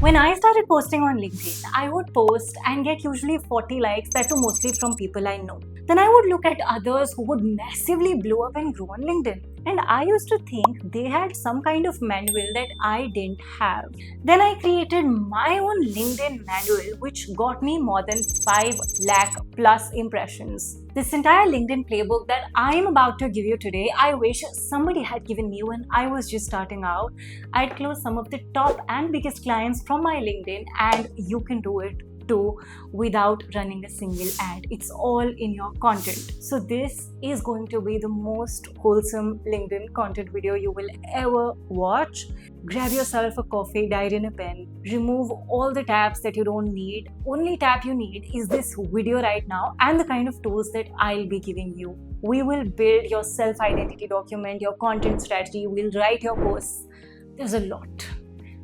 When I started posting on LinkedIn, I would post and get usually 40 likes, that too mostly from people I know. Then I would look at others who would massively blow up and grow on LinkedIn. And I used to think they had some kind of manual that I didn't have. Then I created my own LinkedIn manual, which got me more than 5 lakh plus impressions. This entire LinkedIn playbook that I am about to give you today, I wish somebody had given me when I was just starting out. I'd close some of the top and biggest clients from my LinkedIn, and you can do it too without running a single ad. It's all in your content. So this is going to be the most wholesome LinkedIn content video you will ever watch. Grab yourself a coffee, diary and a pen. Remove all the tabs that you don't need. Only tab you need is this video right now and the kind of tools that I'll be giving you. We will build your self-identity document, your content strategy, we'll write your posts. There's a lot.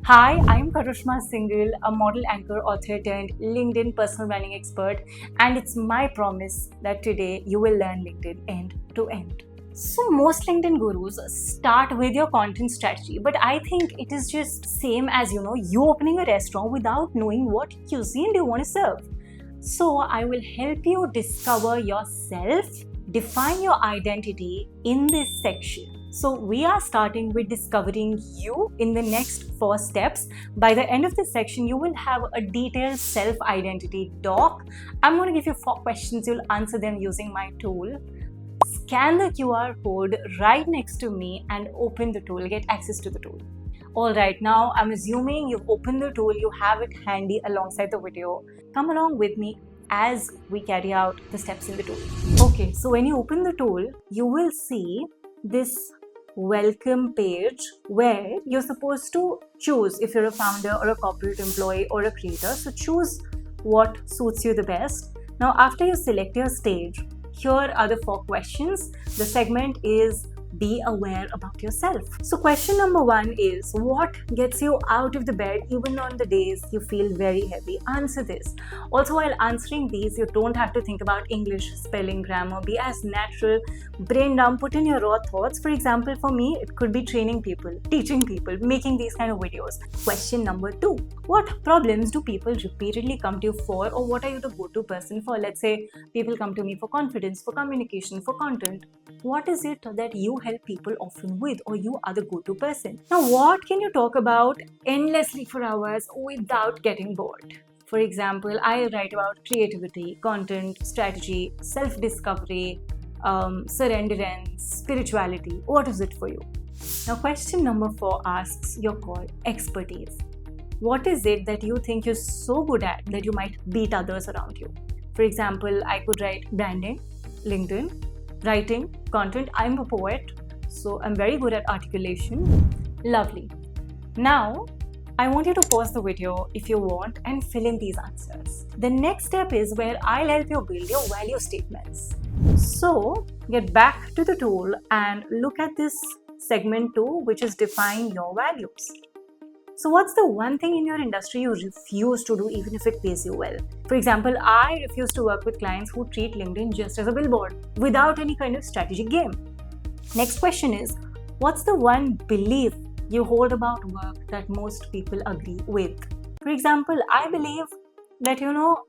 Hi, I'm Karishmaa Singhal, a model, anchor, author turned LinkedIn personal branding expert, and it's my promise that today you will learn LinkedIn end to end. So most LinkedIn gurus start with your content strategy, but I think it is just same as you opening a restaurant without knowing what cuisine do you want to serve. So I will help you discover yourself, define your identity in this section. So we are starting with discovering you in the next 4 steps. By the end of this section, you will have a detailed self-identity doc. I'm going to give you 4 questions. You'll answer them using my tool. Scan the QR code right next to me and open the tool. Get access to the tool. All right, now I'm assuming you've opened the tool. You have it handy alongside the video. Come along with me as we carry out the steps in the tool. Okay, so when you open the tool, you will see this welcome page where you're supposed to choose if you're a founder or a corporate employee or a creator. So choose what suits you the best. Now, after you select your stage, here are the 4 questions. The segment is be aware about yourself. So question number 1 is, what gets you out of the bed even on the days you feel very heavy? Answer this. Also, while answering these, you don't have to think about English, spelling, grammar. Be as natural, brain dump, put in your raw thoughts. For example, for me, it could be training people, teaching people, making these kind of videos. Question number 2, what problems do people repeatedly come to you for, or what are you the go-to person for? Let's say people come to me for confidence, for communication, for content. What is it that you help people often with, or you are the go-to person? Now, what can you talk about endlessly for hours without getting bored? For example, I write about creativity, content, strategy, self-discovery, surrenderance, spirituality. What is it for you? Now, question number 4 asks your core expertise. What is it that you think you're so good at that you might beat others around you? For example, I could write branding, LinkedIn, writing, content. I'm a poet, so I'm very good at articulation. Lovely. Now, I want you to pause the video if you want and fill in these answers. The next step is where I'll help you build your value statements. So, get back to the tool and look at this segment 2, which is define your values. So what's the one thing in your industry you refuse to do even if it pays you well? For example, I refuse to work with clients who treat LinkedIn just as a billboard without any kind of strategic game. Next question is, what's the one belief you hold about work that most people agree with? For example, I believe that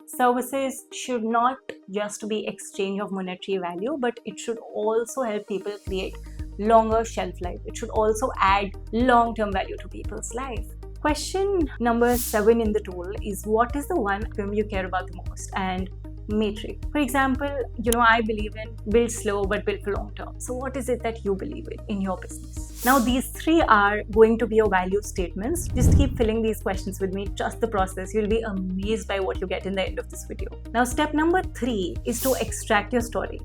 services should not just be exchange of monetary value, but it should also help people create longer shelf life. It should also add long-term value to people's life. Question number 7 in the tool is, what is the one item you care about the most? And matrix. For example, I believe in build slow but build for long term. So what is it that you believe in your business? Now, these 3 are going to be your value statements. Just keep filling these questions with me. Trust the process. You'll be amazed by what you get in the end of this video. Now, step number 3 is to extract your story.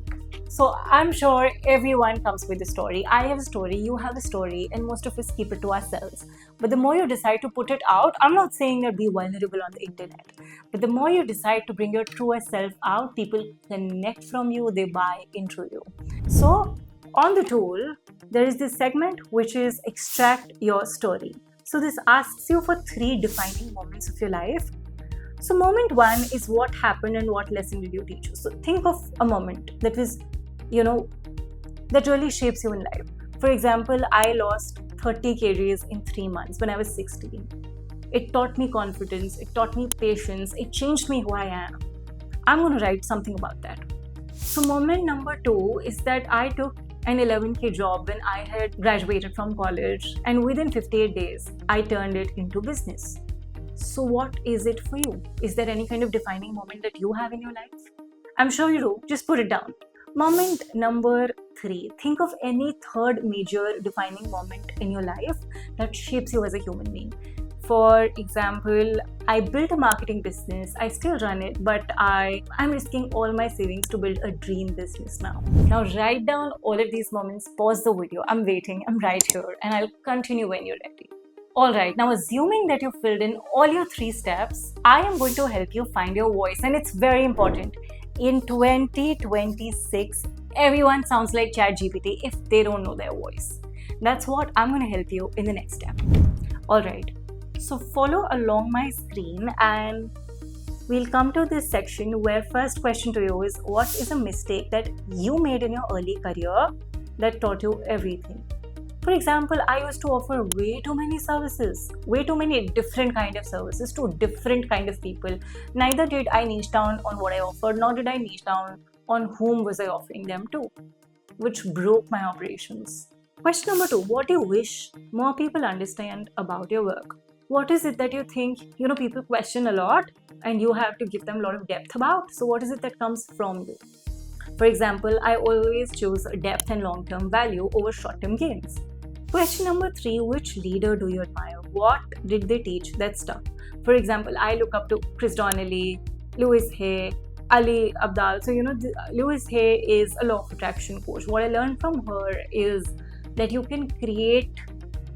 So I'm sure everyone comes with a story. I have a story, you have a story, and most of us keep it to ourselves. But the more you decide to put it out, I'm not saying that be vulnerable on the internet, but the more you decide to bring your truest self out, people connect from you, they buy into you. So on the tool, there is this segment which is extract your story. So this asks you for 3 defining moments of your life. So moment 1 is what happened and what lesson did you teach you. So think of a moment that was that really shapes you in life. For example, I lost 30 kgs in 3 months when I was 16. It taught me confidence, it taught me patience, it changed me who I am. I'm going to write something about that. So moment number 2 is that I took an 11K job when I had graduated from college, and within 58 days, I turned it into business. So what is it for you? Is there any kind of defining moment that you have in your life? I'm sure you do. Just put it down. Moment number 3. Think of any third major defining moment in your life that shapes you as a human being. For example, I built a marketing business. I still run it, but I'm risking all my savings to build a dream business now. Now write down all of these moments, pause the video. I'm waiting, I'm right here, and I'll continue when you're ready. Alright, now assuming that you've filled in all your 3 steps, I am going to help you find your voice, and it's very important. In 2026, everyone sounds like ChatGPT if they don't know their voice. That's what I'm going to help you in the next step. Alright. So follow along my screen and we'll come to this section where first question to you is, what is a mistake that you made in your early career that taught you everything? For example, I used to offer way too many services, way too many different kind of services to different kind of people. Neither did I niche down on what I offered, nor did I niche down on whom was I offering them to, which broke my operations. Question number 2, what do you wish more people understand about your work? What is it that you think, people question a lot and you have to give them a lot of depth about? So what is it that comes from you? For example, I always choose depth and long-term value over short-term gains. Question number 3, which leader do you admire? What did they teach that stuck? For example, I look up to Chris Donnelly, Louise Hay, Ali Abdal. So, Louise Hay is a law of attraction coach. What I learned from her is that you can create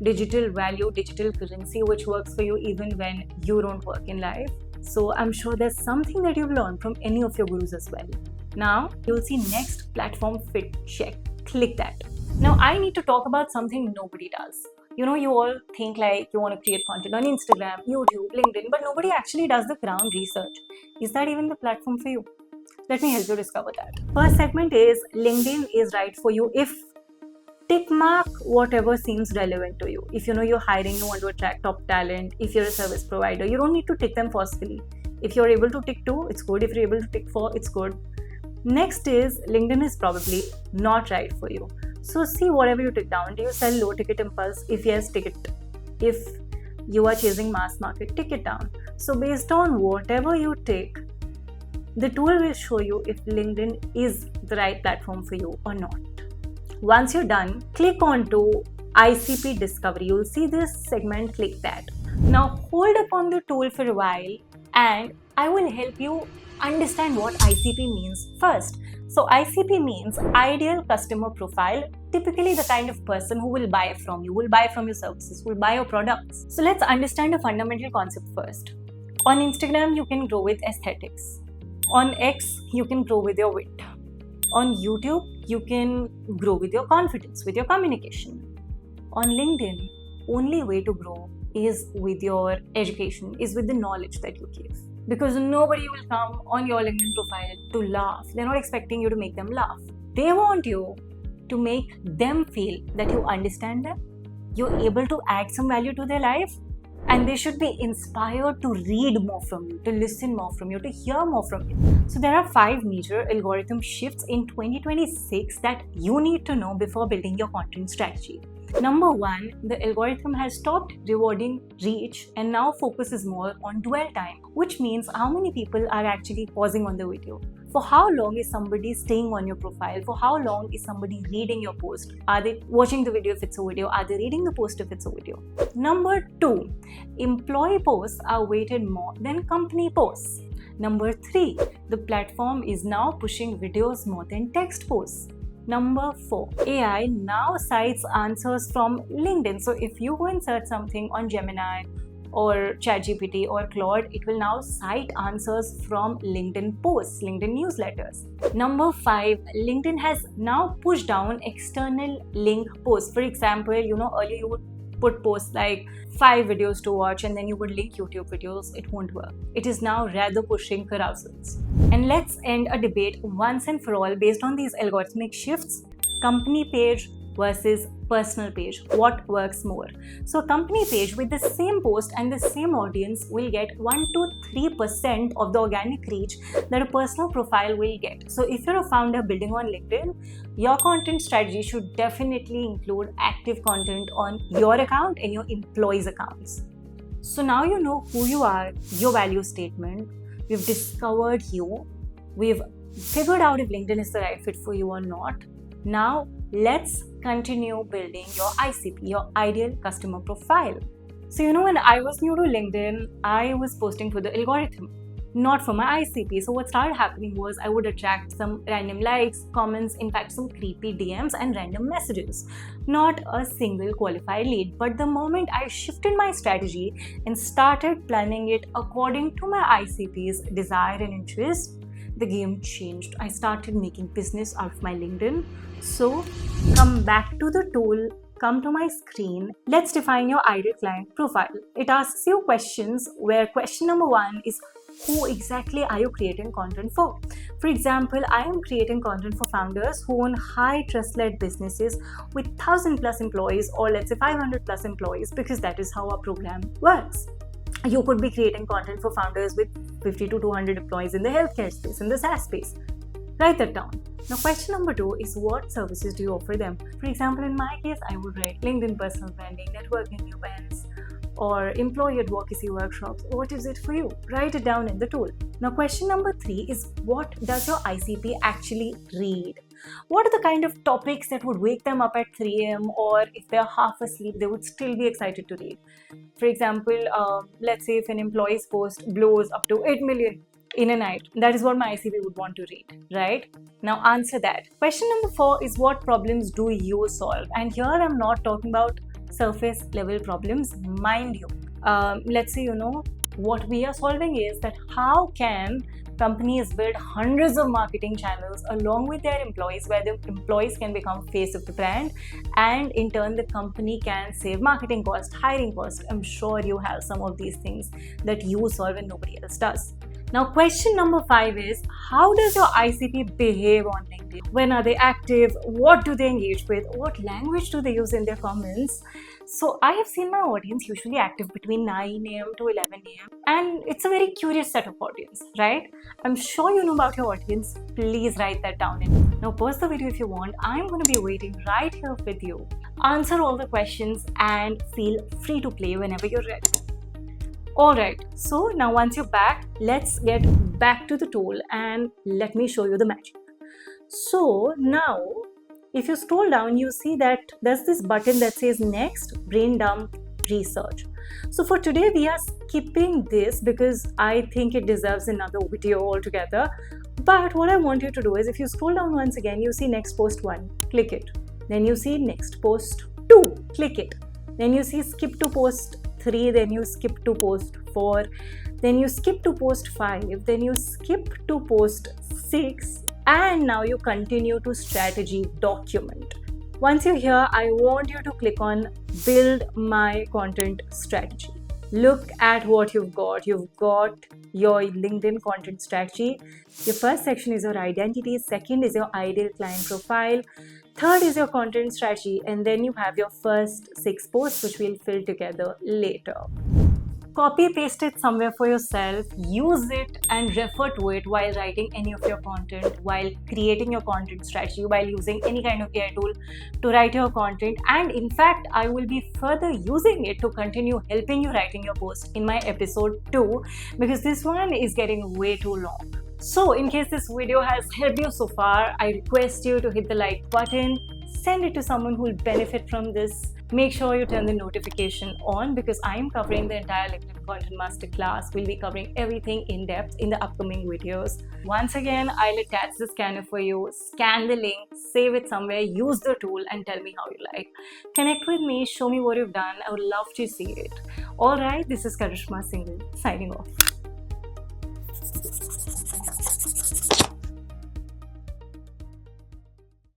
digital value, digital currency, which works for you even when you don't work in life. So I'm sure there's something that you've learned from any of your gurus as well. Now you'll see next platform fit, check, click that. Now I need to talk about something nobody does. You all think like you want to create content on Instagram, YouTube, LinkedIn, but nobody actually does the ground research. Is that even the platform for you? Let me help you discover that. First segment is LinkedIn is right for you if tick mark whatever seems relevant to you. If you're hiring, you want to attract top talent, if you're a service provider, you don't need to tick them forcefully. If you're able to tick 2, it's good. If you're able to tick 4, it's good. Next is LinkedIn is probably not right for you. So see whatever you tick down. Do you sell low ticket impulse? If yes, tick it. If you are chasing mass market, tick it down. So based on whatever you tick, the tool will show you if LinkedIn is the right platform for you or not. Once you're done, click on to ICP Discovery. You'll see this segment, click that. Now hold upon the tool for a while and I will help you understand what ICP means first. So ICP means Ideal Customer Profile, typically the kind of person who will buy from you, will buy from your services, will buy your products. So let's understand a fundamental concept first. On Instagram, you can grow with aesthetics. On X, you can grow with your wit. On YouTube, you can grow with your confidence, with your communication. On LinkedIn, only way to grow is with your education, is with the knowledge that you give. Because nobody will come on your LinkedIn profile to laugh. They're not expecting you to make them laugh. They want you to make them feel that you understand them, you're able to add some value to their life, and they should be inspired to read more from you, to listen more from you, to hear more from you. So there are 5 major algorithm shifts in 2026 that you need to know before building your content strategy. Number 1, the algorithm has stopped rewarding reach and now focuses more on dwell time, which means how many people are actually pausing on the video. For how long is somebody staying on your profile? For how long is somebody reading your post? Are they watching the video if it's a video? Are they reading the post if it's a video? Number 2, employee posts are weighted more than company posts. Number 3, the platform is now pushing videos more than text posts. Number 4, AI now cites answers from LinkedIn. So if you go and search something on Gemini or ChatGPT or Claude, it will now cite answers from LinkedIn posts, LinkedIn newsletters. Number 5, LinkedIn has now pushed down external link posts. For example, earlier you would put posts like 5 videos to watch and then you would link YouTube videos. It won't work. It is now rather pushing carousels. And let's end a debate once and for all based on these algorithmic shifts. Company page versus personal page? What works more? So a company page with the same post and the same audience will get 1 to 3% of the organic reach that a personal profile will get. So if you're a founder building on LinkedIn, your content strategy should definitely include active content on your account and your employees' accounts. So now you know who you are, your value statement, we've discovered you, we've figured out if LinkedIn is the right fit for you or not. Now let's continue building your ICP, your ideal customer profile. So when I was new to LinkedIn, I was posting for the algorithm, not for my ICP. So what started happening was I would attract some random likes, comments, in fact some creepy DMs and random messages. Not a single qualified lead. But the moment I shifted my strategy and started planning it according to my ICP's desire and interest, the game changed. I started making business out of my LinkedIn. So come back to the tool, come to my screen. Let's define your ideal client profile. It asks you questions where question number 1 is, who exactly are you creating content for? For example, I am creating content for founders who own high trust-led businesses with 1,000 plus employees, or let's say 500 plus employees, because that is how our program works. You could be creating content for founders with 50 to 200 employees in the healthcare space, in the SaaS space. Write that down. Now, question number 2 is, what services do you offer them? For example, in my case, I would write LinkedIn personal branding, networking events, or employee advocacy workshops. What is it for you? Write it down in the tool. Now, question number 3 is, what does your ICP actually read? What are the kind of topics that would wake them up at 3 a.m. or if they're half asleep, they would still be excited to read? For example, let's say if an employee's post blows up to 8 million in a night, that is what my ICP would want to read, right? Now answer that. Question number 4 is, what problems do you solve? And here I'm not talking about surface level problems, mind you. Let's say, what we are solving is that how can companies build hundreds of marketing channels along with their employees, where the employees can become face of the brand, and in turn the company can save marketing cost, hiring cost. I'm sure you have some of these things that you solve and nobody else does. Now, question number 5 is, how does your ICP behave on LinkedIn? When are they active? What do they engage with? What language do they use in their comments? So I have seen my audience usually active between 9 a.m. to 11 a.m. and it's a very curious set of audience, right? I'm sure you know about your audience. Please write that down. Now pause the video if you want. I'm going to be waiting right here with you. Answer all the questions and feel free to play whenever you're ready. Alright, so now once you're back, let's get back to the tool and let me show you the magic. So now, if you scroll down, you see that there's this button that says next, brain dump research. So for today, we are skipping this because I think it deserves another video altogether. But what I want you to do is, if you scroll down once again, you see next post 1, click it. Then you see next post 2, click it. Then you see skip to post 3, then you skip to post 4, then you skip to post 5, then you skip to post 6, and now you continue to strategy document. Once you're here, I want you to click on build my content strategy. Look at what you've got. You've got your LinkedIn content strategy. Your first section is your identity, second is your ideal client profile, third is your content strategy, and then you have your first 6 posts, which we'll fill together later. Copy paste it somewhere for yourself, use it and refer to it while writing any of your content, while creating your content strategy, while using any kind of AI tool to write your content. And in fact, I will be further using it to continue helping you writing your post in my episode 2, because this one is getting way too long. So in case this video has helped you so far, I request you to hit the like button, send it to someone who will benefit from this. Make sure you turn the notification on, because I am covering the entire LinkedIn Content Masterclass. We'll be covering everything in depth in the upcoming videos. Once again, I'll attach the scanner for you. Scan the link, save it somewhere, use the tool and tell me how you like. Connect with me, show me what you've done. I would love to see it. Alright, this is Karishmaa Singhal signing off.